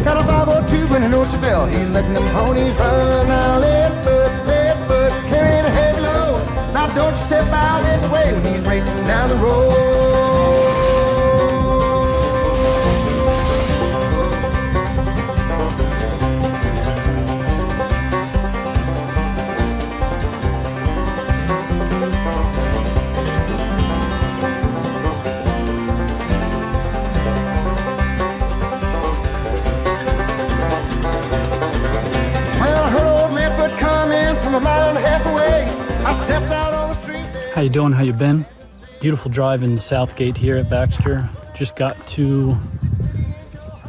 Got a 502 in an Oceanville. He's letting them ponies run. Now lead foot, carrying a heavy load. Now don't you step out in the way when he's racing down the road. A mile and a half away, I stepped out on the street there. How you doing? How you been? Beautiful drive in Southgate here at Baxter. Just got to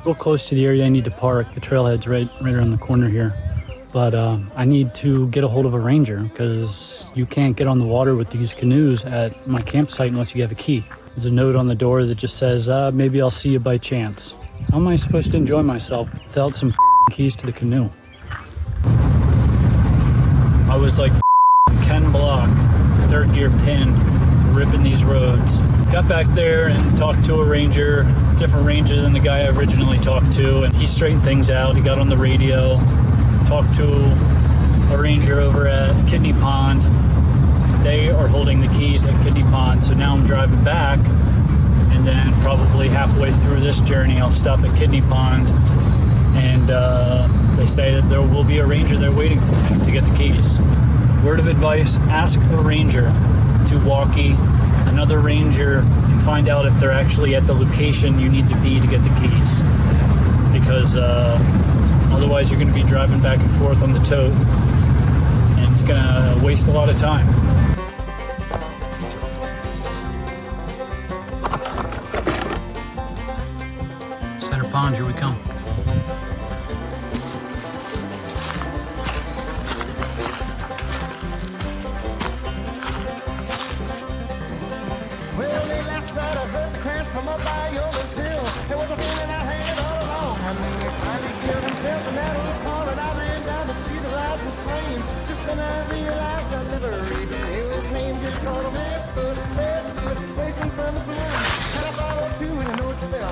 real close to the area I need to park. The trailhead's right around the corner here. But I need to get a hold of a ranger because you can't get on the water with these canoes at my campsite unless you have a key. There's a note on the door that just says, maybe I'll see you by chance. How am I supposed to enjoy myself without some keys to the canoe? I was like Ken Block, third gear pin, ripping these roads. Got back there and talked to a ranger, different ranger than the guy I originally talked to, and he straightened things out. He got on the radio, talked to a ranger over at Kidney Pond. They are holding the keys at Kidney Pond, so now I'm driving back, and then probably halfway through this journey, I'll stop at Kidney Pond, and they say that there will be a ranger there waiting for me to get the keys. Word of advice, ask a ranger to walkie another ranger and find out if they're actually at the location you need to be to get the keys. Because otherwise you're going to be driving back and forth on the tote and it's going to waste a lot of time. Center Pond, here we come.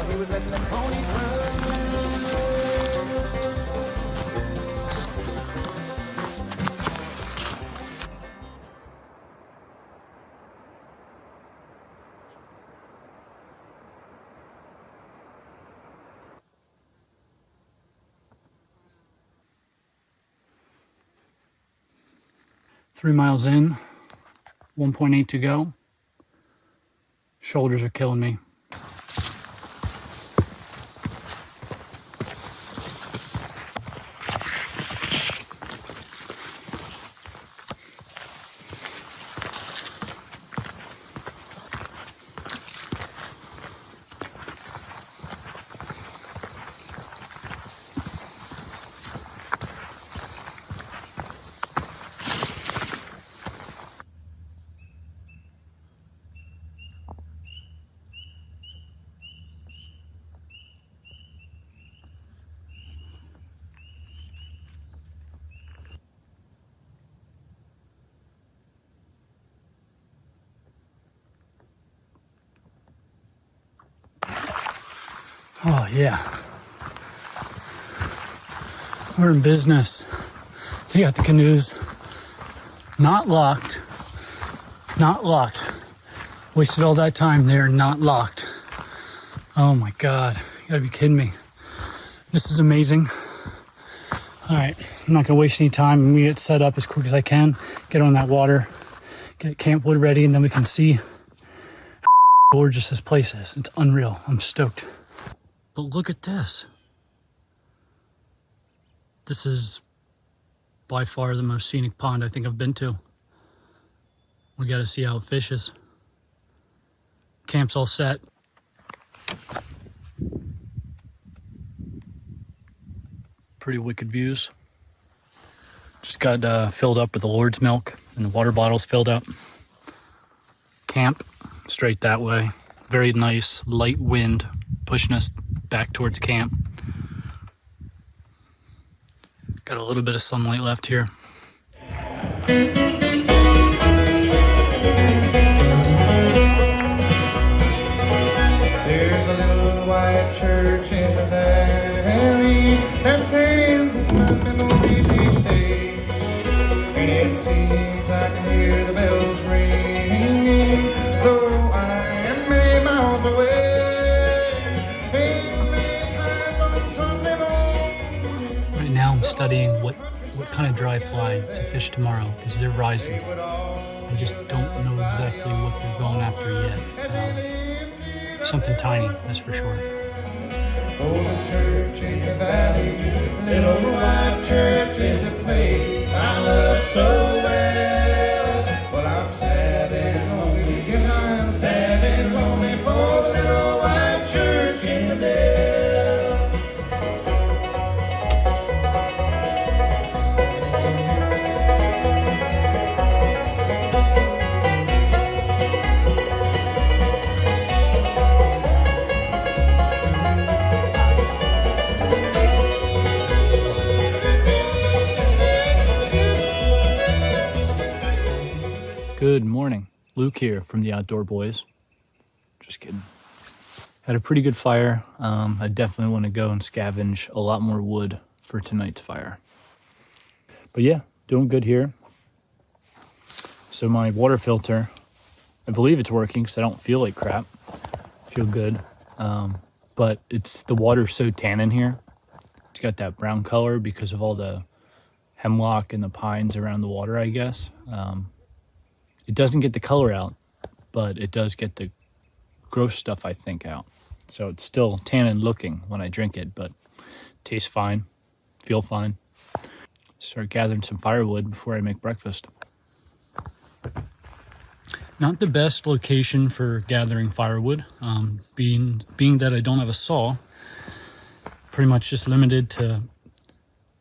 He was letting them ponies run. Three miles in, 1.8 to go. Shoulders are killing me. Oh yeah, we're in business. They got the canoes not locked. Wasted all that time there, not locked. Oh my God, you gotta be kidding me. This is amazing. All right, I'm not gonna waste any time. I'm gonna get set up as quick as I can, get on that water, get camp wood ready, and then we can see how gorgeous this place is. It's unreal, I'm stoked. But look at this. This is by far the most scenic pond I think I've been to. We gotta see how it fishes. Camp's all set. Pretty wicked views. Just got filled up with the Lord's milk and the water bottles filled up. Camp, straight that way. Very nice light wind pushing us back towards camp. Got a little bit of sunlight left here. There's a little white church in the valley that stands as my memories each day. And it seems I can hear the bells ringing, though I am many miles away. Ain't many times on Sunday morning. Right now I'm studying what kind of dry fly to fish tomorrow because they're rising. I just don't know exactly what they're going after yet. Something tiny, that's for sure. Oh, the church in the valley, little white church is a place I love so well. Well, I'm sad and lonely, yes, I'm sad and lonely for the little white church in the dale. Good morning. Luke here from the Outdoor Boys. Just kidding. Had a pretty good fire. I definitely want to go and scavenge a lot more wood for tonight's fire. But yeah, doing good here. So my water filter, I believe it's working because I don't feel like crap. I feel good. But the water's so tan in here. It's got that brown color because of all the hemlock and the pines around the water, I guess. It doesn't get the color out, but it does get the gross stuff, I think, out. So it's still tannin looking when I drink it, but tastes fine, feel fine. Start gathering some firewood before I make breakfast. Not the best location for gathering firewood, being that I don't have a saw. Pretty much just limited to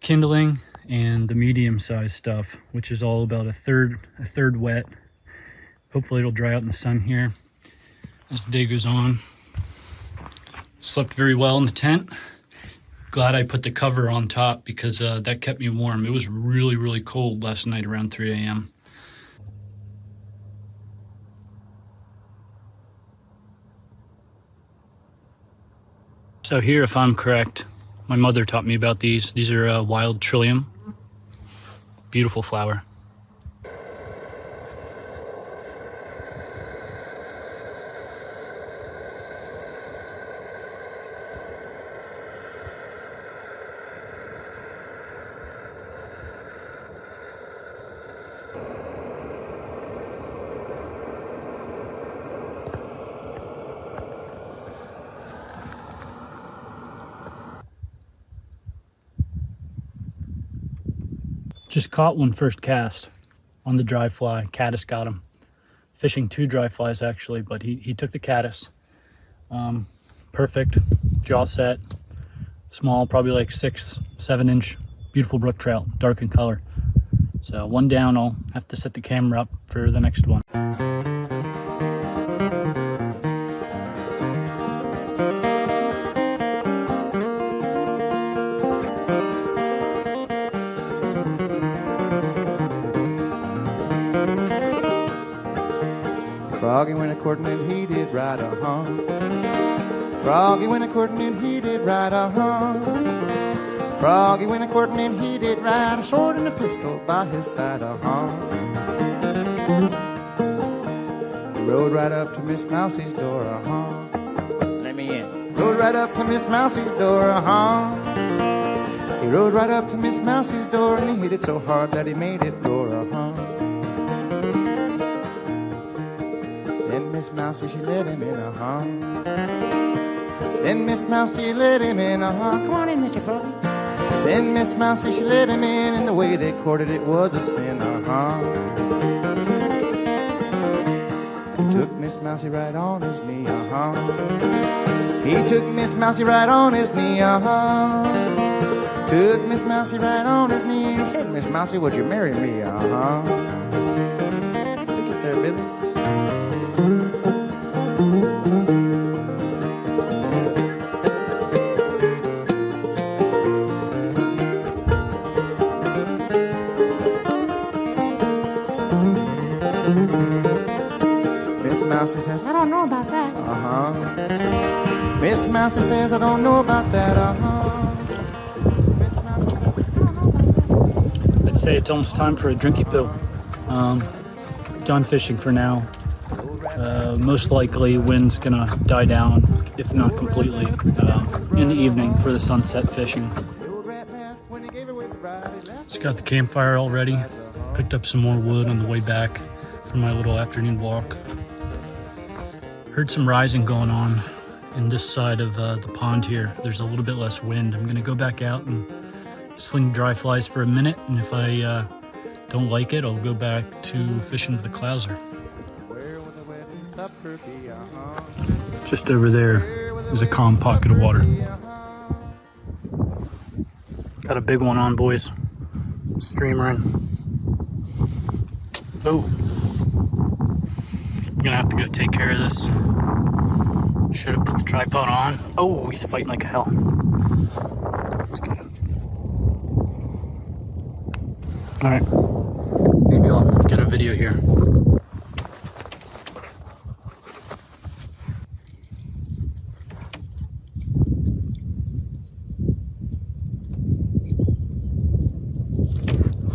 kindling and the medium-sized stuff, which is all about a third wet. Hopefully it'll dry out in the sun here as the day goes on. Slept very well in the tent. Glad I put the cover on top because that kept me warm. It was really, really cold last night around 3 a.m. So here, if I'm correct, my mother taught me about these. These are wild trillium. Beautiful flower. Just caught one first cast on the dry fly. Caddis got him. Fishing 2 dry flies actually, but he took the caddis. Perfect, jaw set, small, probably like 6-7 inch, beautiful brook trout, dark in color. So one down, I'll have to set the camera up for the next one. Froggy went a-courtin' and he did right, Froggy went a-courtin' and he did right, Froggy went a-courtin' and he did right, a sword and a pistol by his side, He rode right up to Miss Mousie's door, Let me in. Rode right up to Miss Mousie's door, He rode right up to Miss Mousie's door and he hit it so hard that he made it roar, Then Miss Mousie, she let him in, Then Miss Mousie let him in, Come on in, Mr. Froggy. Then Miss Mousie, she let him in, and the way they courted it was a sin, He took Miss Mousie right on his knee, He took Miss Mousie right on his knee, Took Miss Mousie right on his knee and said, Miss Mousie, would you marry me? Uh-huh. Take it there, Billy. Miss Mousie says, I don't know about that. Uh-huh. Miss Mousie says, I don't know about that. Uh-huh. Miss Mousie says, I don't know about that. I'd say it's almost time for a drinky poo. Done fishing for now. Most likely wind's gonna die down, if not completely, in the evening for the sunset fishing. Just got the campfire all ready. Picked up some more wood on the way back from my little afternoon walk. Heard some rising going on in this side of the pond here. There's a little bit less wind. I'm gonna go back out and sling dry flies for a minute, and if I don't like it, I'll go back to fishing with the clouser. Just over there is a calm pocket of water. Got a big one on, boys. Streamer in. Oh, I'm gonna have to go take care of this. Should have put the tripod on. Oh, he's fighting like hell. Let's go. All right, maybe I'll get a video here.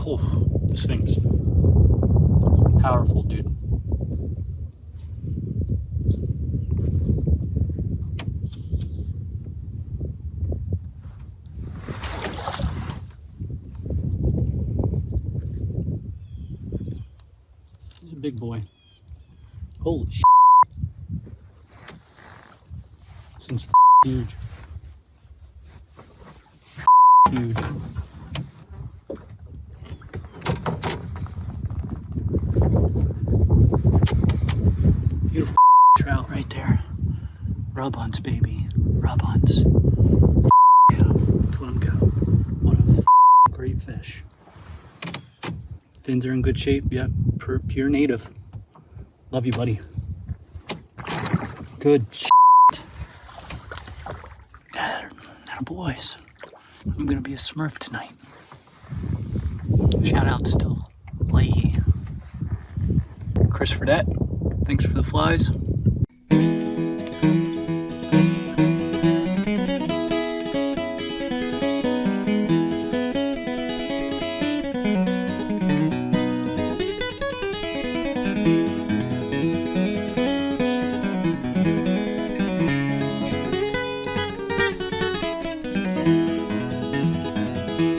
Oh, this thing's powerful, dude. He's a big boy. Holy shit. This thing's huge. Huge. Beautiful trout right there. Rub-ons, baby. Rub-ons. Yeah, let's let them go. What a great fish. Fins are in good shape. Yep, pure native. Love you, buddy. Good shit. That boys. I'm gonna be a Smurf tonight. Shout out still. Leahy. Chris Fredette. Thanks for the flies.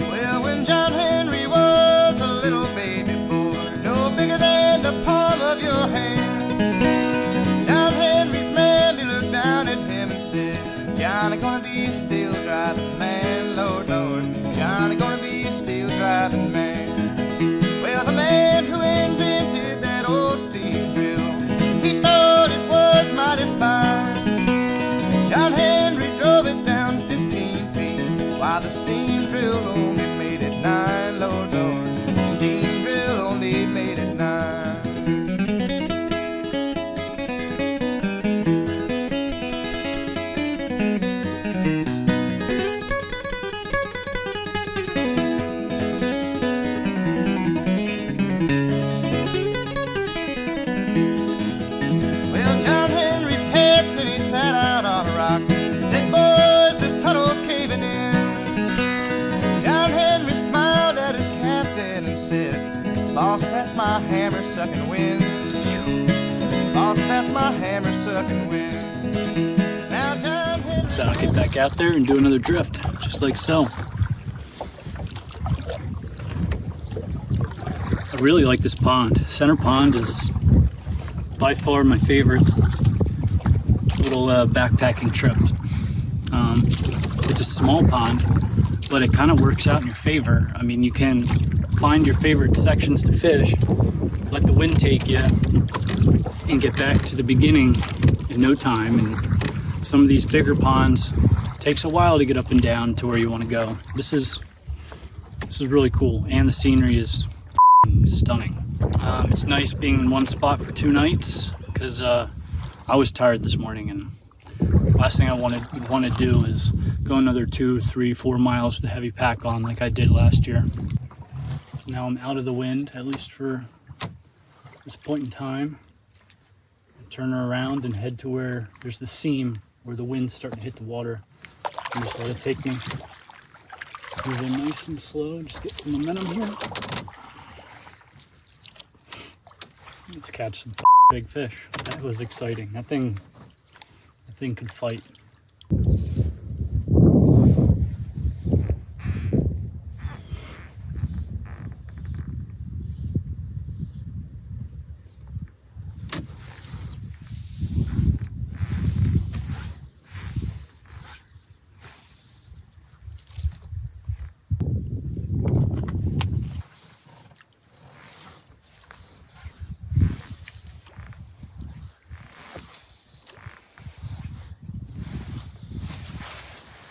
Well, when John Henry was a little baby boy, no bigger than the palm of your hand, John Henry's mammy looked down at him and said, Johnny gonna be a steel driving man, Lord, Lord, Johnny gonna be a steel driving man. Well, the man who invented that old steam drill, he thought it was mighty fine. John Henry drove it down 15 feet, while the steam drill only made it 9, Lord, Lord, the steam drill only made it 9. Well, John Henry's captain, he sat out on a rock, said, boys, this tunnel's caving in. John Henry smiled at his captain and said, boss, that's my hammer sucking wind. Boss, that's my hammer sucking wind. Now John Henry... So I'll get back out there and do another drift, just like so. I really like this pond. Center Pond is by far my favorite little backpacking trip. It's a small pond, but it kind of works out in your favor. I mean, you can find your favorite sections to fish, let the wind take you, and get back to the beginning in no time. And some of these bigger ponds takes a while to get up and down to where you want to go. This is This is really cool, and the scenery is stunning. It's nice being in one spot for 2 nights because I was tired this morning, and last thing I want to do is go another 2, 3, 4 miles with a heavy pack on like I did last year. So now I'm out of the wind, at least for this point in time. Turn her around and head to where there's the seam where the wind's starting to hit the water, and just let it take me. Move it nice and slow, just get some momentum here. Let's catch some big fish. That was exciting. That thing could fight.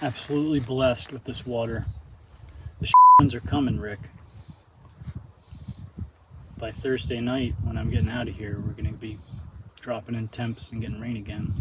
Absolutely blessed with this water. The ones are coming, Rick. By Thursday night, when I'm getting out of here, we're going to be dropping in temps and getting rain again.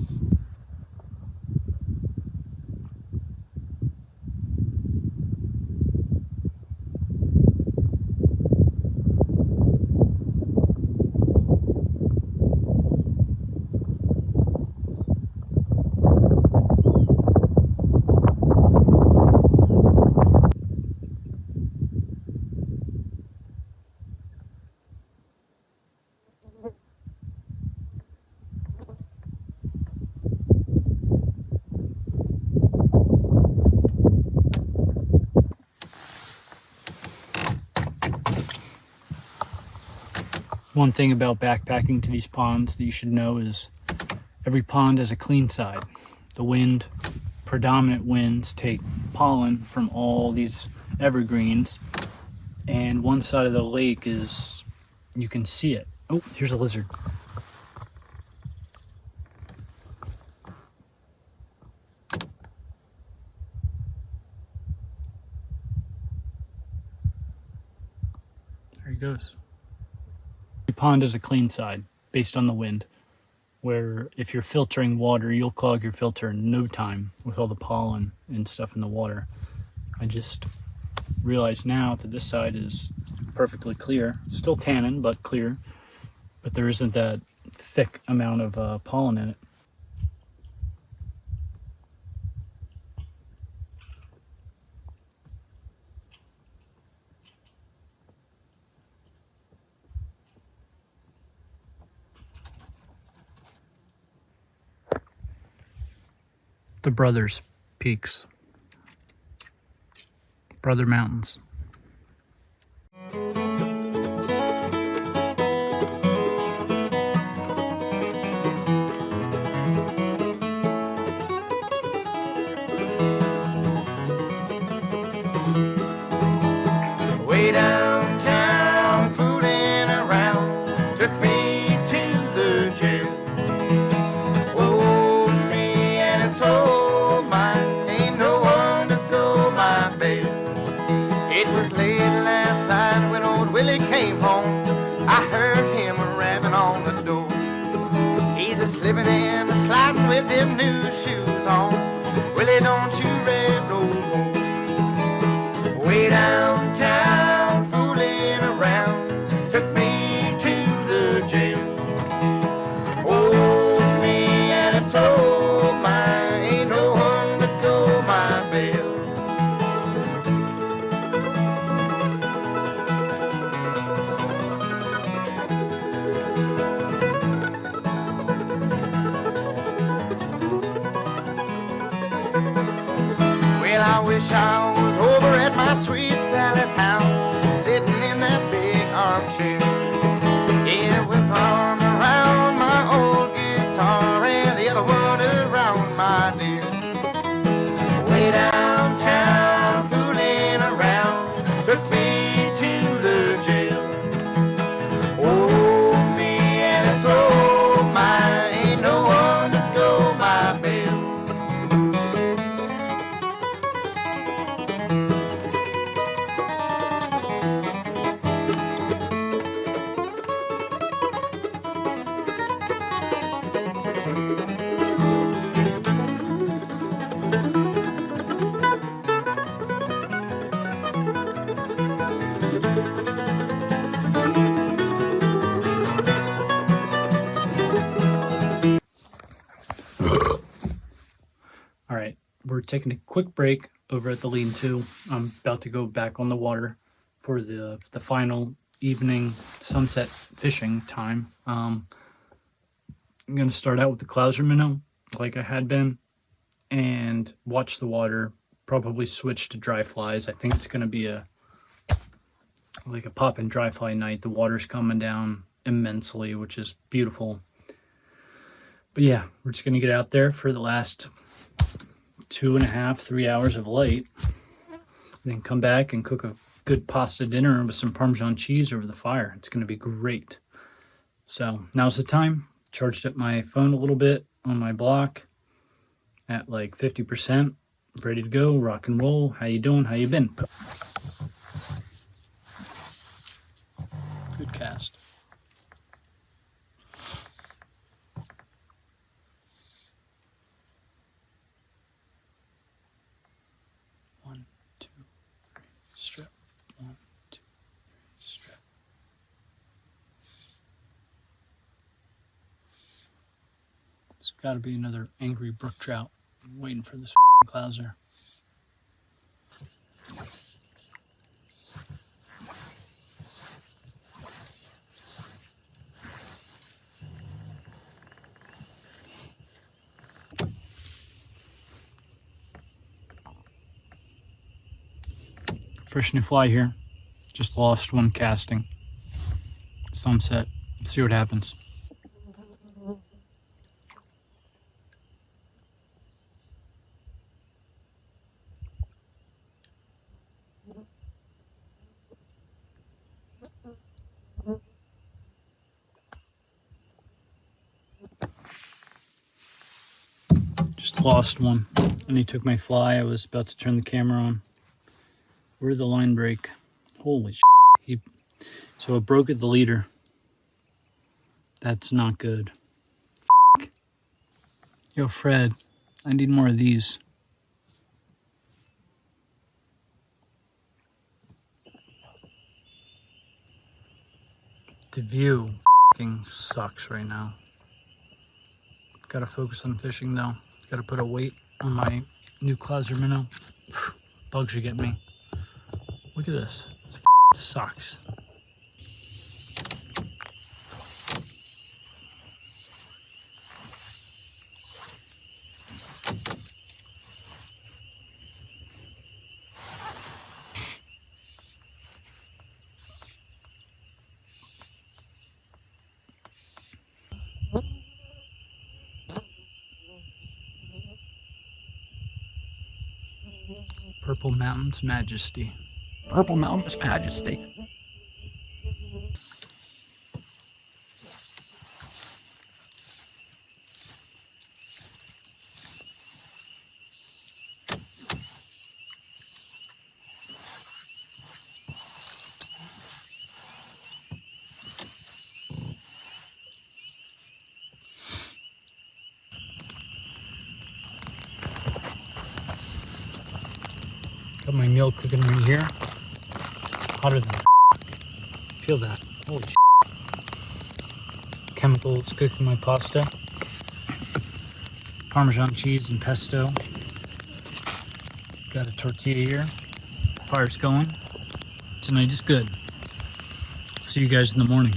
One thing about backpacking to these ponds that you should know is every pond has a clean side. The predominant winds take pollen from all these evergreens, and one side of the lake is, you can see it. Oh, here's a lizard. There he goes. The pond is a clean side based on the wind, where if you're filtering water, you'll clog your filter in no time with all the pollen and stuff in the water. I just realize now that this side is perfectly clear, still tannin, but clear, but there isn't that thick amount of pollen in it. The Brothers Peaks, Brother Mountains. Way downtown, fooling around, took me to the jail. Oh, me and it's all mine, ain't no one to go my bail. It was late last night when old Willie came home. I heard him rapping on the door. He's a slipping and a sliding with them new shoes on. Willie, don't you rap no more. Way downtown, fooling around, took me to the jail. Oh, me and it's all mine, ain't no one to go my bail. Well, I wish I was over at my sweet Sally's house, sitting in that big armchair. Yeah, with my arm around my old guitar and the other one around my dear. Way downtown, fooling around, took me to the jail. Oh, me and it's all mine, ain't no one to go my bail. taking a quick break over at the lean-to. I'm about to go back on the water for the final evening sunset fishing time. I'm going to start out with the Clouser minnow, like I had been, and watch the water, probably switch to dry flies. I think it's going to be like a pop and dry fly night. The water's coming down immensely, which is beautiful. But yeah, we're just going to get out there for the last 2.5, 3 hours of light, then come back and cook a good pasta dinner with some Parmesan cheese over the fire. It's going to be great. So now's the time. Charged up my phone a little bit on my block at like 50%. Ready to go, rock and roll. How you doing? How you been? Good cast. One, two, three, strip. One, two, three, strip. There's got to be another angry brook trout. I'm waiting for this Clouser. Fresh new fly here. Just lost one casting. Sunset. Let's see what happens. Just lost one, and he took my fly. I was about to turn the camera on. Where'd the line break? Holy shit. So it broke at the leader. That's not good. Yo, Fred, I need more of these. The view fucking sucks right now. Gotta focus on fishing though. Gotta put a weight on my new Clouser minnow. Bugs are getting me. Look at this. This sucks. Purple Mountain's Majesty. Purple Mountain's Majesty. Got my meal cooking right here. Hotter than feel that. Holy shit. Chemicals cooking my pasta. Parmesan cheese and pesto. Got a tortilla here. Fire's going. Tonight is good. See you guys in the morning.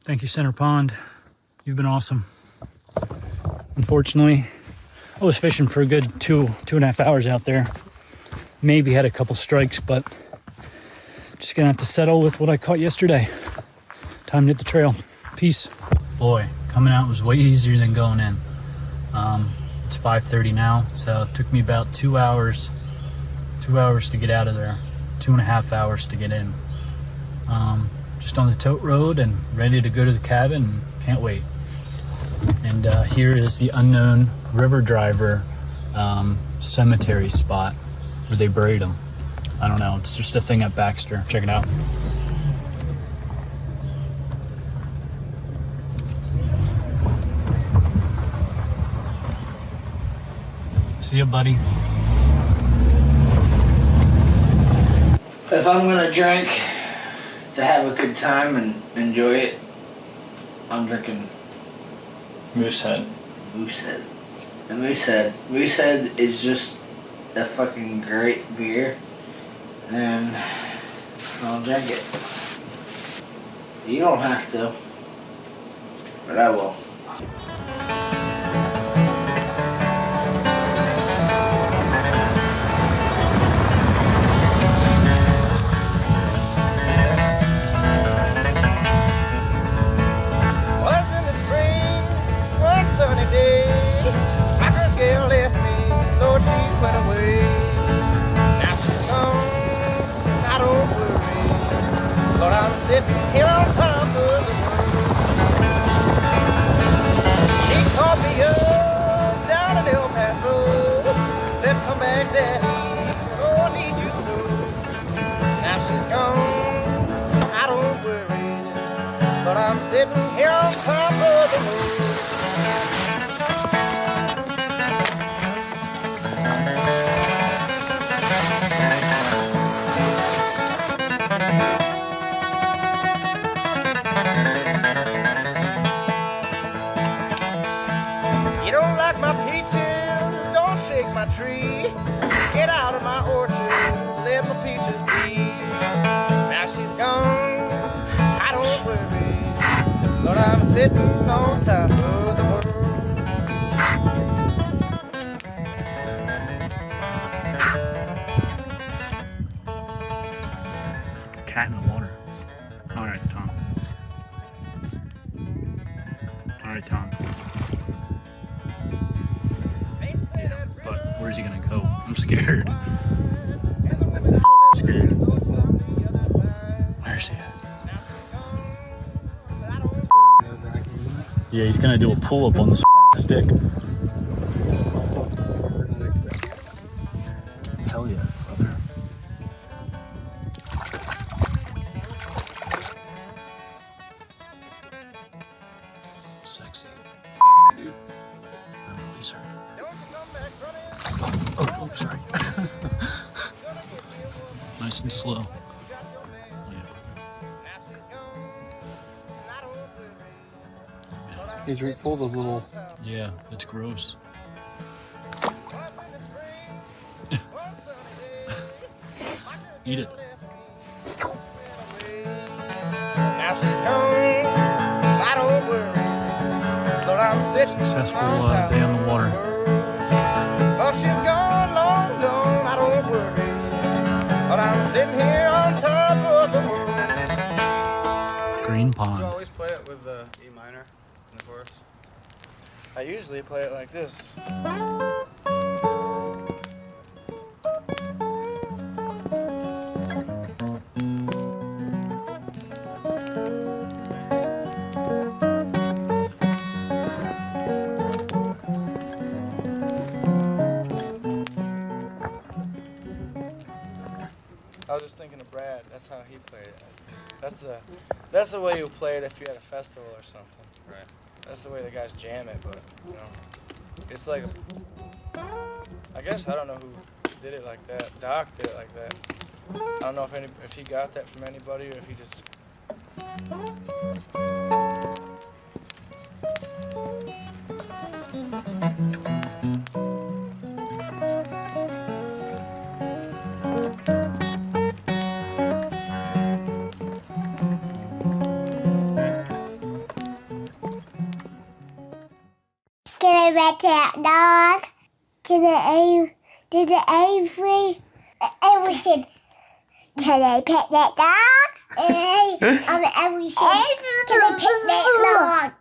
Thank you, Center Pond. You've been awesome. Unfortunately, I was fishing for a good 2.5 hours out there. Maybe had a couple strikes, but just gonna have to settle with what I caught yesterday. Time to hit the trail. Peace. Boy, coming out was way easier than going in. It's 5:30 now, so it took me about 2 hours. 2 hours to get out of there. 2.5 hours to get in. just on the tote road and ready to go to the cabin. Can't wait. And here is the unknown river driver cemetery spot where they buried him. I don't know, it's just a thing at Baxter. Check it out. See ya, buddy. If I'm gonna drink to have a good time and enjoy it, I'm drinking Moosehead. Moosehead. The Moosehead is just a fucking great beer, and I'll drink it. You don't have to, but I will. Sitting here on top of the world. She called me up down in El Paso. Said, come back, Daddy, oh, I need you so. Now she's gone, I don't worry, but I'm sitting here on top of the world. My tree, get out of my orchard, let my peaches be. Now she's gone, I don't worry, but I'm sitting on top of the world. Cat in the water. All right, Tom. All right, Tom. Where's he gonna go? I'm scared. Scared. Where's he at? Yeah, he's gonna do a pull-up on this stick. Hell yeah, brother. Sexy. Dude. I'm release her. Oh, sorry. Nice and slow. He's full of those little... Yeah, it's gross. Eat it. Now she's gone, I don't worry, but I'm sitting Successful on day on the water. But she's gone, long gone, I don't worry, but I'm sitting here on top of the world. Green You pond. always play it with the E minor in the chorus? I usually play it like this. I was just thinking of Brad. That's how he played it. That's the way you play it if you had a festival or something. Right. That's the way the guys jam it. But you know, it's like I guess I don't know who did it like that. Doc did it like that. I don't know if he got that from anybody or if he just. Can I pet that dog? Did the Avery said, can I pet that dog? And Avery said, can I pet that dog?